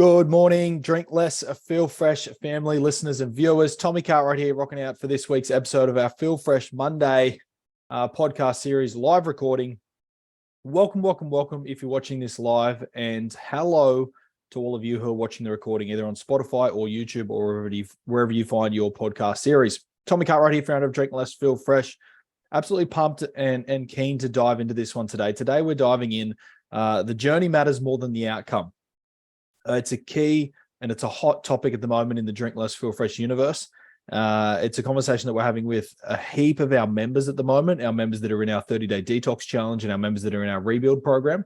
Good morning, Drink Less, Feel Fresh family, listeners and viewers. Tommy Cartwright here, rocking out for this week's episode of our Feel Fresh Monday podcast series, live recording. Welcome if you're watching this live, and hello to all of you who are watching the recording either on Spotify or YouTube or wherever you find your podcast series. Tommy Cartwright here, founder of Drink Less, Feel Fresh. Absolutely pumped and keen to dive into this one today. Today we're diving in. The journey matters more than the outcome. It's a key and it's a hot topic at the moment in the Drink Less, Feel Fresh universe. It's a conversation that we're having with a heap of our members at the moment, our members that are in our 30-day detox challenge and our members that are in our rebuild program.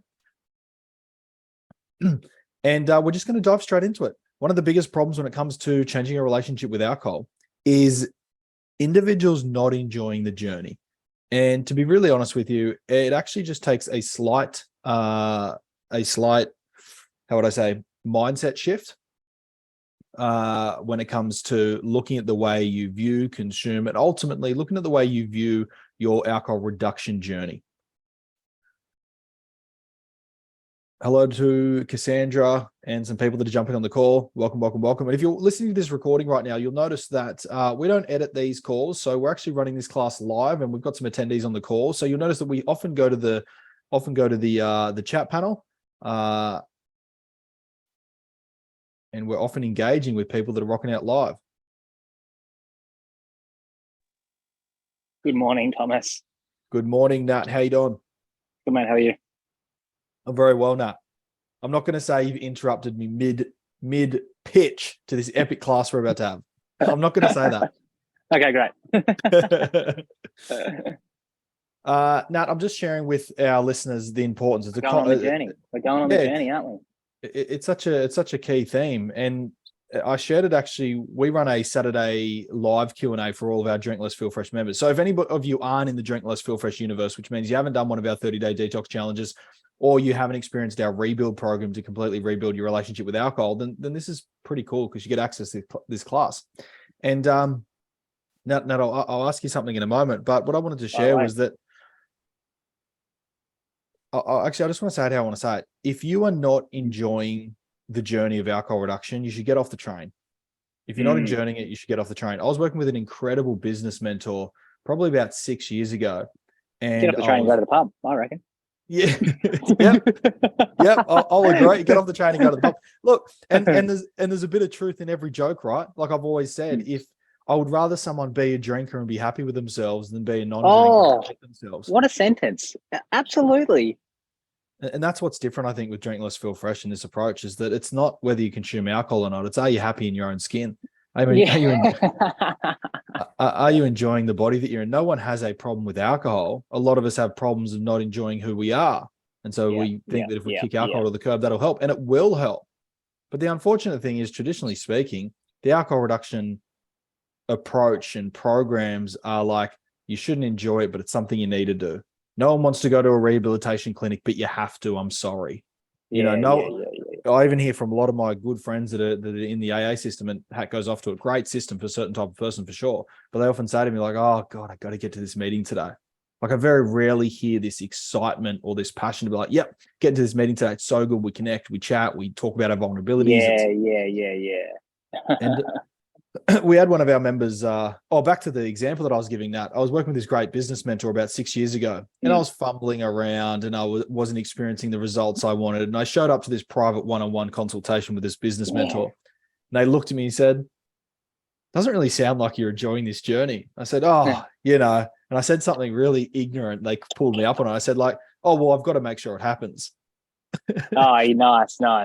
And we're just going to dive straight into it. One of the biggest problems when it comes to changing a relationship with alcohol is individuals not enjoying the journey. And to be really honest with you, it actually just takes a slight, how would I say, mindset shift when it comes to looking at the way you view, consume, and ultimately looking at the way you view your alcohol reduction journey. Hello to Cassandra and some people that are jumping on the call. Welcome. And if you're listening to this recording right now, you'll notice that we don't edit these calls. So we're actually running this class live and we've got some attendees on the call. So you'll notice that we often go to the chat panel. And we're often engaging with people that are rocking out live. Good morning, Thomas. Good morning, Nat. How you doing? Good, man. How are you? I'm very well, Nat. I'm not going to say you've interrupted me mid pitch to this epic class we're about to have. I'm not going to say that. Okay, great. Nat, I'm just sharing with our listeners the importance. We're going on the journey. We're going on the journey, aren't we? It's such a key theme, and I shared it. Actually, we run a Saturday live Q&A for all of our Drink Less, Feel Fresh members. So if any of you aren't in the Drink Less, Feel Fresh universe, which means you haven't done one of our 30-day detox challenges, or you haven't experienced our rebuild program to completely rebuild your relationship with alcohol, then this is pretty cool because you get access to this class. And Nat, I'll ask you something in a moment, but what I wanted to share was that I just want to say it how I want to say it. If you are not enjoying the journey of alcohol reduction, you should get off the train. If you're not enjoying it, you should get off the train. I was working with an incredible business mentor probably about 6 years ago. And get off the train and go to the pub, I reckon. Yeah. Yep. I'll agree. Get off the train and go to the pub. Look, and there's a bit of truth in every joke, right? Like I've always said, if I would rather someone be a drinker and be happy with themselves than be a non-drinker and hate themselves. What a sentence. Absolutely. And that's what's different, I think, with Drink Less, Feel Fresh in this approach is that it's not whether you consume alcohol or not. It's are you happy in your own skin? I mean, are you enjoying the body that you're in? No one has a problem with alcohol. A lot of us have problems of not enjoying who we are. And so we think that if we kick alcohol to the curb, that'll help. And it will help. But the unfortunate thing is, traditionally speaking, the alcohol reduction approach and programs are like, you shouldn't enjoy it, but it's something you need to do. No one wants to go to a rehabilitation clinic, but you have to. I'm sorry. I even hear from a lot of my good friends that are in the AA system, and hat goes off to a great system for a certain type of person for sure. But they often say to me like, oh God, I got to get to this meeting today. Like I very rarely hear this excitement or this passion to be like, yep, get to this meeting today. It's so good. We connect, we chat, we talk about our vulnerabilities. And we had one of our members, back to the example that I was giving, Nat. I was working with this great business mentor about 6 years ago, and I was fumbling around and I wasn't experiencing the results I wanted. And I showed up to this private one-on-one consultation with this business mentor, and they looked at me and said, doesn't really sound like you're enjoying this journey. I said, and I said something really ignorant. They pulled me up on it. I said like, oh, well, I've got to make sure it happens. Nice.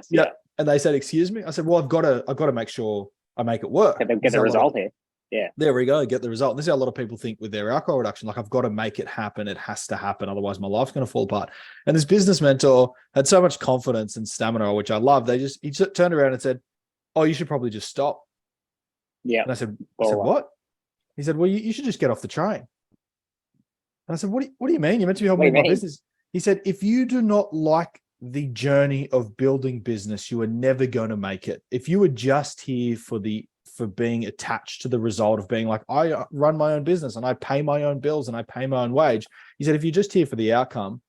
Yeah. And they said, excuse me? I said, well, I've got to make sure I make it work. Get the result here. Yeah. There we go. Get the result. And this is how a lot of people think with their alcohol reduction. Like, I've got to make it happen. It has to happen. Otherwise my life's going to fall apart. And this business mentor had so much confidence and stamina, which I love. He just turned around and said, oh, you should probably just stop. Yeah. And I said, what? He said, well, you should just get off the train. And I said, what do you mean? You're meant to be helping my business. He said, if you do not like the journey of building business, you are never going to make it. If you were just here for being attached to the result of being like, I run my own business and I pay my own bills and I pay my own wage. He said, if you're just here for the outcome,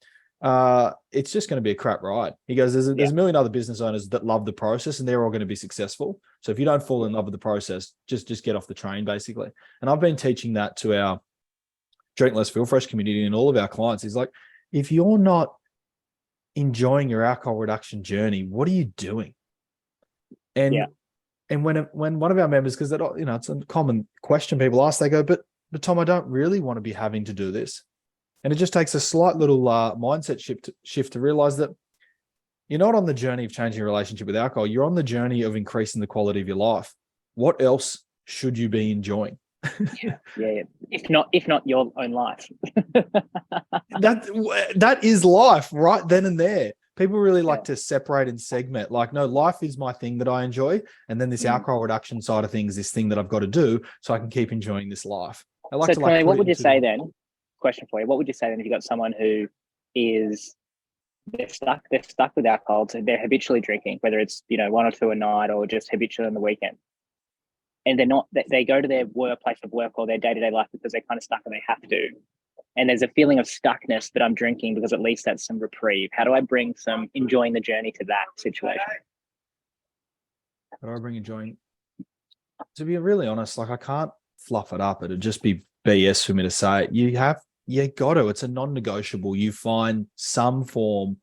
it's just going to be a crap ride. He goes, there's a million other business owners that love the process and they're all going to be successful. So if you don't fall in love with the process, just get off the train, basically. And I've been teaching that to our Drink Less Feel Fresh community and all of our clients. Is like, if you're not enjoying your alcohol reduction journey, what are you doing? And when one of our members, because it's a common question people ask, they go, but Tom, I don't really want to be having to do this. And it just takes a slight little mindset shift to realize that you're not on the journey of changing your relationship with alcohol. You're on the journey of increasing the quality of your life. What else should you be enjoying? Yeah. If not your own life. that is life right then and there. People really like to separate and segment. Like, no, life is my thing that I enjoy, and then this alcohol reduction side of things, this thing that I've got to do so I can keep enjoying this life. I like so, to Tony, what would you say then? Question for you: what would you say then if you got someone who is they're stuck with alcohol, so they're habitually drinking, whether it's 1 or 2 a night or just habitually on the weekend, and they go to their place of work or their day-to-day life because they're kind of stuck and they have to. And there's a feeling of stuckness that I'm drinking because at least that's some reprieve. How do I bring some enjoying the journey to that situation? How do I bring enjoying? To be really honest, like, I can't fluff it up. It'd just be BS for me to say it. You got to. It's a non-negotiable. You find some form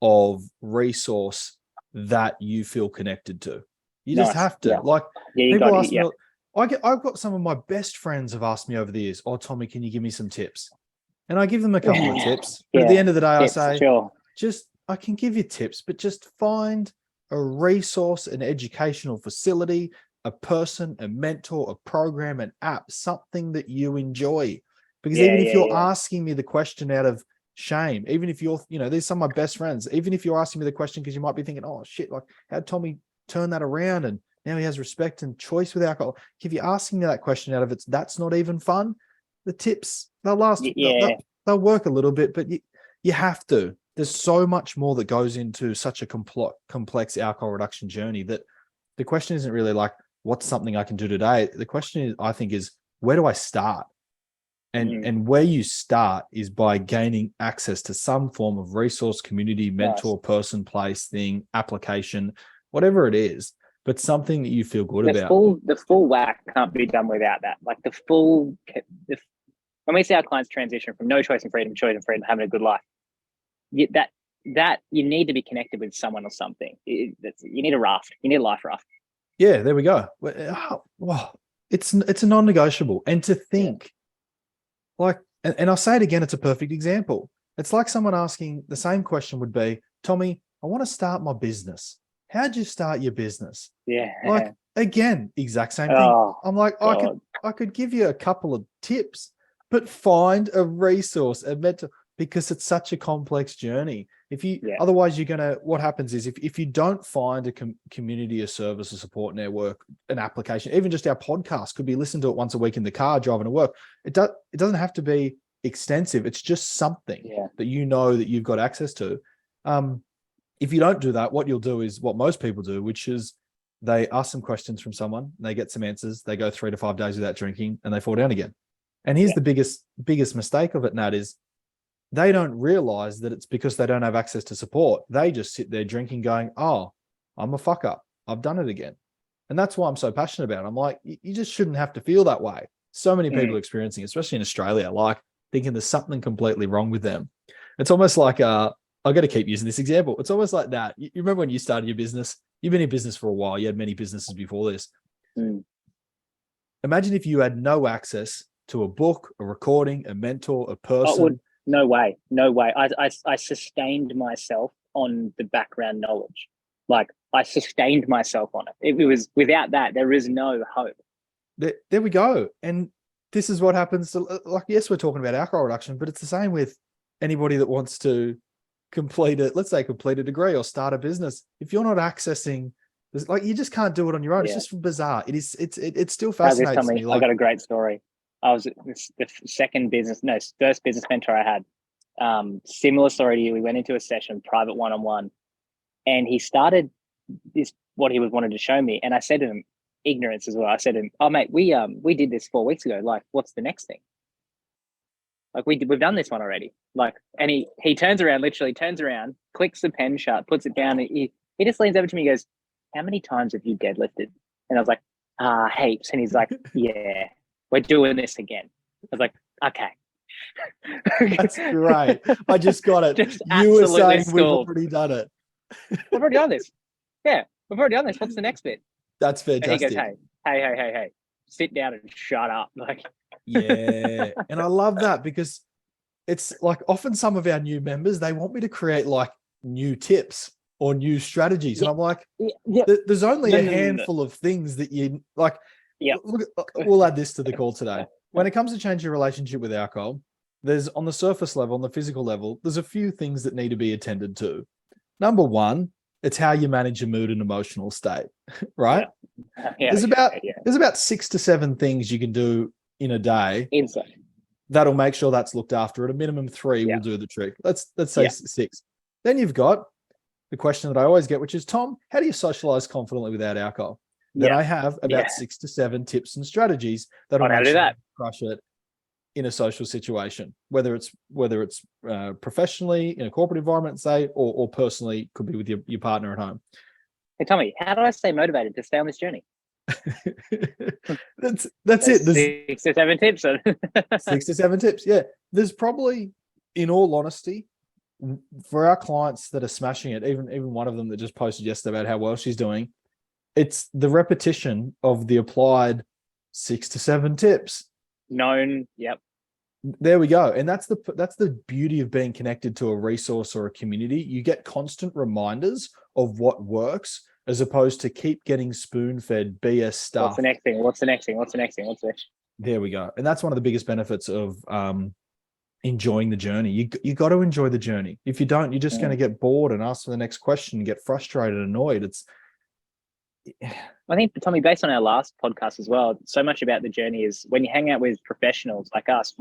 of resource that you feel connected to. You just have to. Like, people ask me. I've got some of my best friends have asked me over the years, "Oh, Tommy, can you give me some tips?" And I give them a couple of tips. But at the end of the day, I say, I can give you tips, but just find a resource, an educational facility, a person, a mentor, a program, an app, something that you enjoy. Because even if you're asking me the question out of shame, even if you're, these are some of my best friends, even if you're asking me the question because you might be thinking, oh shit, like, how'd Tommy turn that around? And now he has respect and choice with alcohol. If you're asking me that question out of that's not even fun, the tips, they'll last, they'll work a little bit, but you have to. There's so much more that goes into such a complex alcohol reduction journey that the question isn't really like, what's something I can do today? The question I think is, where do I start? And where you start is by gaining access to some form of resource, community, mentor, person, place, thing, application, whatever it is, but something that you feel good about. The full whack can't be done without that. Like when we see our clients transition from no choice and freedom to choice and freedom, having a good life, that you need to be connected with someone or something. You need a raft. You need a life raft. Yeah, there we go. Well, it's a non-negotiable. And to think, like, and I'll say it again, it's a perfect example. It's like someone asking, the same question would be, Tommy, I want to start my business. How'd you start your business? Yeah. Like, again, exact same thing. I'm like, I could give you a couple of tips, but find a resource, a mentor, because it's such a complex journey. Otherwise what happens is if you don't find a community, a service, a support network, an application, even just our podcast could be listened to it once a week in the car driving to work. It doesn't have to be extensive. It's just something that that you've got access to. If you don't do that, what you'll do is what most people do, which is they ask some questions from someone, they get some answers, they go 3 to 5 days without drinking, and they fall down again. And here's the biggest mistake of it, Nat, is they don't realize that it's because they don't have access to support. They just sit there drinking going, oh, I'm a fuck up. I've done it again. And that's why I'm so passionate about it. I'm like, you just shouldn't have to feel that way. So many people are experiencing, especially in Australia, like thinking there's something completely wrong with them. It's almost like, I've got to keep using this example. It's almost like that. You remember when you started your business? You've been in business for a while. You had many businesses before this. Imagine if you had no access to a book, a recording, a mentor, a person. No way. I sustained myself on the background knowledge. Like, I sustained myself on it. It was without that, there is no hope. There we go. And this is what happens to, like, yes, we're talking about alcohol reduction, but it's the same with anybody that wants to complete a degree or start a business. If you're not accessing this, like, you just can't do it on your own. It's just bizarre. It still fascinates me. I got a great story. I was the first business mentor I had. Similar story to you. We went into a session, private one-on-one, and he started what he was wanted to show me. And I said to him, ignorance as well. I said to him, "Oh mate, we did this 4 weeks ago. Like, what's the next thing?" Like we've done this one already. Like, and he turns around, literally turns around, clicks the pen shut, puts it down. And he just leans over to me and goes, how many times have you deadlifted? And I was like, heaps. And he's like, yeah, we're doing this again. I was like, okay. That's great. I just got it. Just You were absolutely saying we've schooled. already done it. We've already done this. Yeah, we've already done this. What's the next bit? That's fantastic. And he goes, hey, sit down and shut up. Like, yeah. And I love that because it's like often some of our new members, they want me to create like new tips or new strategies. And I'm like, there's only a handful of things that you like. Yeah. We'll add this to the call today. When it comes to change your relationship with alcohol, there's on the surface level, on the physical level, there's a few things that need to be attended to. Number one, it's how you manage your mood and emotional state, right? Yeah. There's about 6 to 7 things you can do in a day. Inside. That'll make sure that's looked after. At a minimum 3 will do the trick. Let's say 6. Then you've got the question that I always get, which is, Tom, how do you socialize confidently without alcohol? Then I have about 6 to 7 tips and strategies that'll make sure you crush it in a social situation, whether it's professionally in a corporate environment, say, or personally, could be with your partner at home. Hey, Tommy, how do I stay motivated to stay on this journey? That's it. There's 6 to 7 tips. 6 to 7 tips. Yeah. There's probably, in all honesty, for our clients that are smashing it, even one of them that just posted yesterday about how well she's doing, it's the repetition of the applied 6 to 7 tips. Known. Yep. There we go. And that's the beauty of being connected to a resource or a community. You get constant reminders of what works, as opposed to keep getting spoon-fed BS stuff. What's the next thing? What's the next thing? What's the next thing? What's the next? There we go. And that's one of the biggest benefits of enjoying the journey. You got to enjoy the journey. If you don't, you're just going to get bored and ask for the next question, get frustrated, annoyed. I think, Tommy, based on our last podcast as well, so much about the journey is when you hang out with professionals like us,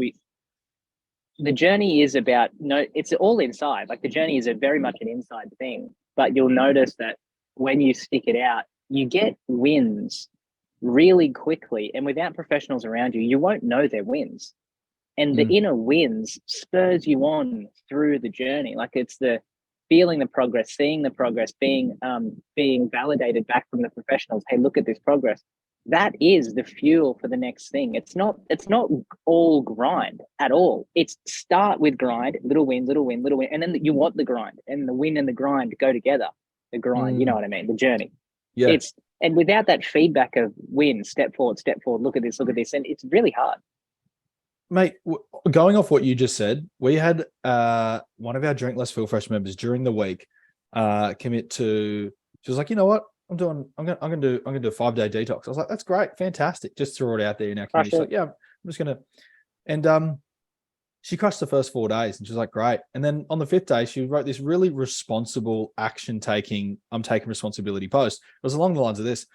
the journey is about, it's all inside. Like the journey is very much an inside thing, but you'll notice that when you stick it out, you get wins really quickly. And without professionals around you, you won't know their wins. And the inner wins spurs you on through the journey. Like it's the feeling the progress, seeing the progress, being validated back from the professionals. Hey, look at this progress. That is the fuel for the next thing. It's not all grind at all. It's start with grind, little win, and then you want the grind, and the win and the grind go together. The grind, you know what I mean? The journey. Yeah. And without that feedback of win, step forward, look at this, and it's really hard. Mate, going off what you just said, we had one of our Drink Less Feel Fresh members during the week commit to. She was like, you know what? I'm gonna do a 5-day detox. I was like, that's great, fantastic. Just throw it out there in our community. She's like, yeah, I'm just gonna. And she crushed the first 4 days, and she was like, great. And then on the 5th day, she wrote this really responsible action taking. I'm taking responsibility post. It was along the lines of this.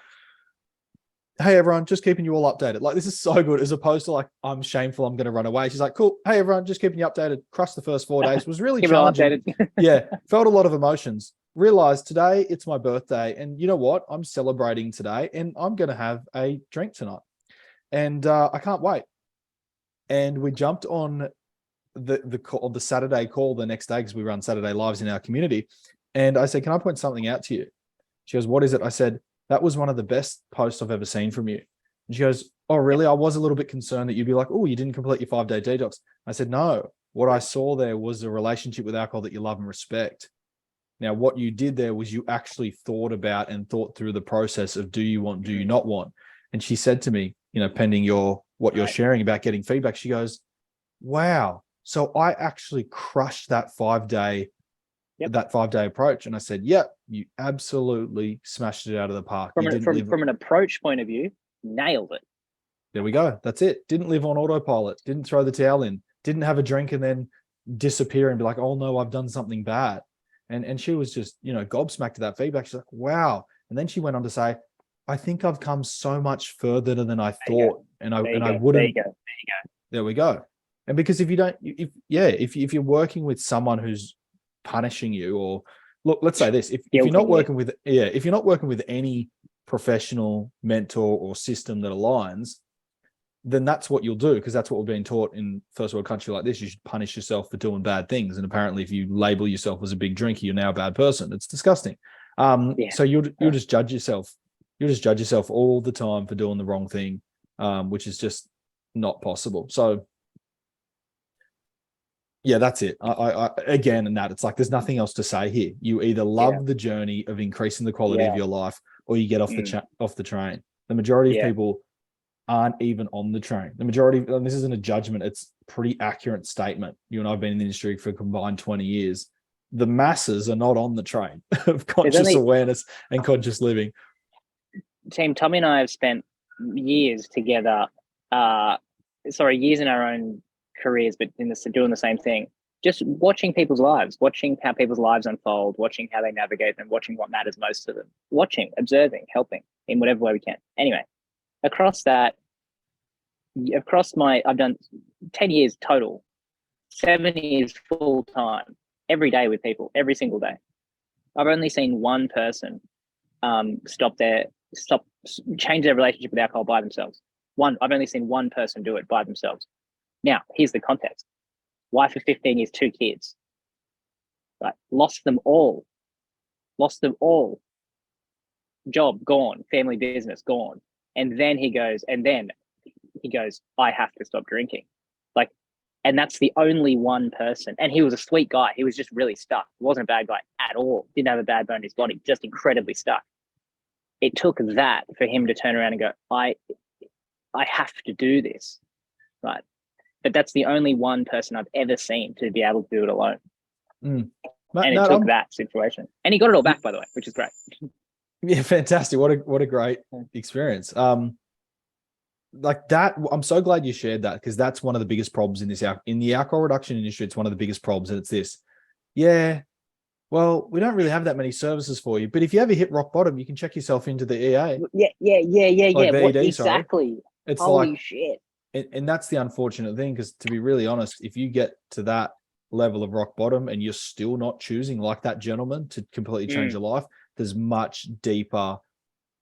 Hey everyone, just keeping you all updated. Like, this is so good, as opposed to like, I'm shameful, I'm going to run away. She's like, cool. Hey everyone, just keeping you updated. Crushed the first 4 days. Was really challenging. Yeah, felt a lot of emotions. Realized today it's my birthday, and you know what? I'm celebrating today, and I'm going to have a drink tonight, and I can't wait. And we jumped on the Saturday call the next day, because we run Saturday lives in our community. And I said, can I point something out to you? She goes, what is it? I said, that was one of the best posts I've ever seen from you. And she goes, oh, really? I was a little bit concerned that you'd be like, oh, you didn't complete your 5-day detox. I said, no, what I saw there was a relationship with alcohol that you love and respect. Now, what you did there was you actually thought about and thought through the process of, do you want, do you not want? And she said to me, pending what you're sharing about getting feedback, she goes, wow. So I actually crushed that 5-day approach. And I said, yep, you absolutely smashed it out of the park. From an approach point of view, nailed it. There we go. That's it. Didn't live on autopilot. Didn't throw the towel in. Didn't have a drink and then disappear and be like, oh no, I've done something bad. And she was just, gobsmacked at that feedback. She's like, wow. And then she went on to say, I think I've come so much further than I thought. And I wouldn't. There you go. There we go. And because if you're working with someone who's punishing you, or look, let's say this, if you're not working with any professional mentor or system that aligns, then that's what you'll do, because that's what we're being taught in first world country like this. You should punish yourself for doing bad things. And apparently if you label yourself as a big drinker, you're now a bad person. It's disgusting. So you'll just judge yourself. You'll just judge yourself all the time for doing the wrong thing, which is just not possible. So yeah, that's it. I again, and that it's like, there's nothing else to say here. You either love the journey of increasing the quality of your life, or you get off the train. The majority of people aren't even on the train. The majority, and this isn't a judgment, it's a pretty accurate statement. You and I have been in the industry for a combined 20 years. The masses are not on the train of conscious awareness and conscious living. Team, Tommy and I have spent years together, years in our own careers, but doing the same thing. Just watching people's lives, watching how people's lives unfold, watching how they navigate them, watching what matters most to them, watching, observing, helping in whatever way we can. Anyway, across I've done 10 years total, 7 years full time, every day with people, every single day. I've only seen one person change their relationship with alcohol by themselves. I've only seen one person do it by themselves. Now, here's the context. Wife for 15 years, 2 kids. Right? Lost them all. Job gone, family business gone. And then he goes, I have to stop drinking. And that's the only one person. And he was a sweet guy. He was just really stuck. He wasn't a bad guy at all. Didn't have a bad bone in his body, just incredibly stuck. It took that for him to turn around and go, I have to do this. Right. But that's the only one person I've ever seen to be able to do it alone. And it took that situation. And he got it all back, by the way, which is great. Yeah, fantastic. What a great experience. Like that, I'm so glad you shared that, because that's one of the biggest problems in the alcohol reduction industry. It's one of the biggest problems, and it's this. Yeah, well, we don't really have that many services for you, but if you ever hit rock bottom, you can check yourself into the EA. Exactly. It's holy shit. And that's the unfortunate thing, because to be really honest, if you get to that level of rock bottom and you're still not choosing, like that gentleman, to completely change your life, there's much deeper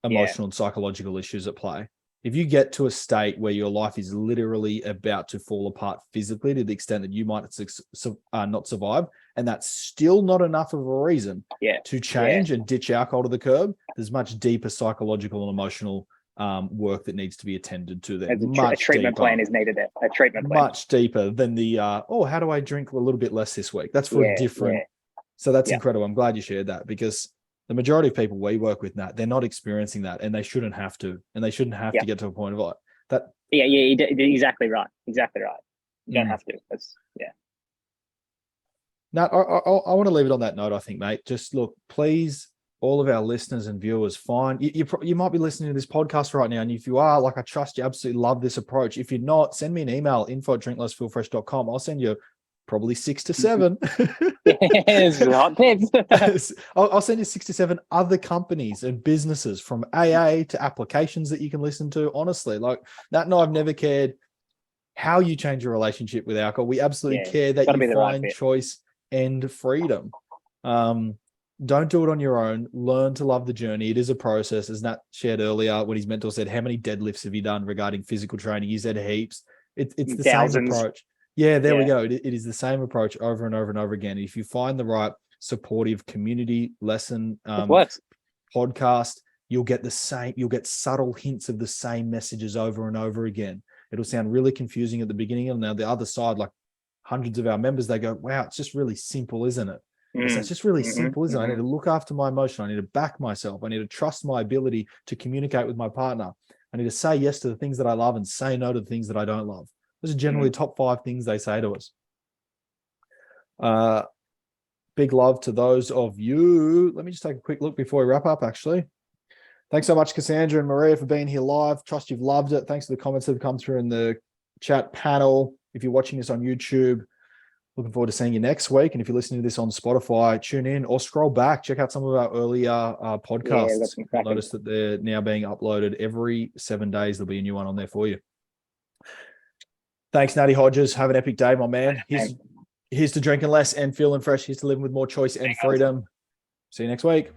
emotional and psychological issues at play. If you get to a state where your life is literally about to fall apart physically to the extent that you might not survive, and that's still not enough of a reason to change and ditch alcohol to the curb, there's much deeper psychological and emotional work that needs to be attended to there. A treatment plan is needed there. A treatment plan. Much deeper than the, how do I drink a little bit less this week? That's for a different. So that's incredible. I'm glad you shared that, because the majority of people we work with, Nat, they're not experiencing that, and they shouldn't have to. And they shouldn't have to get to a point of like that. Yeah, exactly right. Exactly right. You don't have to. Nat, I want to leave it on that note, I think, mate. Just look, please, all of our listeners and viewers, fine. You might be listening to this podcast right now, and if you are, like, I trust you absolutely love this approach. If you're not, send me an email, info@drinklessfeelfresh.com. I'll send you probably 6 to 7. Hot tips. I'll send you 6 to 7 other companies and businesses, from AA to applications that you can listen to. Honestly, like that. No, I've never cared how you change your relationship with alcohol. We absolutely care that you find choice and freedom. Don't do it on your own. Learn to love the journey. It is a process. As Nat shared earlier, when his mentor said, how many deadlifts have you done regarding physical training? He said heaps. It's the same approach. Yeah, there we go. It is the same approach over and over and over again. If you find the right supportive community lesson podcast, you'll get the same. You'll get subtle hints of the same messages over and over again. It'll sound really confusing at the beginning, and now the other side, like hundreds of our members, they go, "Wow, it's just really simple, isn't it?" So it's just really simple, isn't it? I need to look after my emotion. I need to back myself. I need to trust my ability to communicate with my partner. I need to say yes to the things that I love and say no to the things that I don't love. Those are generally top 5 things they say to us. Big love to those of you. Let me just take a quick look before we wrap up, actually. Thanks so much, Cassandra and Maria, for being here live. Trust you've loved it. Thanks for the comments that have come through in the chat panel. If you're watching this on YouTube, looking forward to seeing you next week. And if you're listening to this on Spotify, tune in or scroll back. Check out some of our earlier podcasts. You'll notice that they're now being uploaded every 7 days. There'll be a new one on there for you. Thanks, Natty Hodges. Have an epic day, my man. Here's to drinking less and feeling fresh. Here's to living with more choice and freedom. See you next week.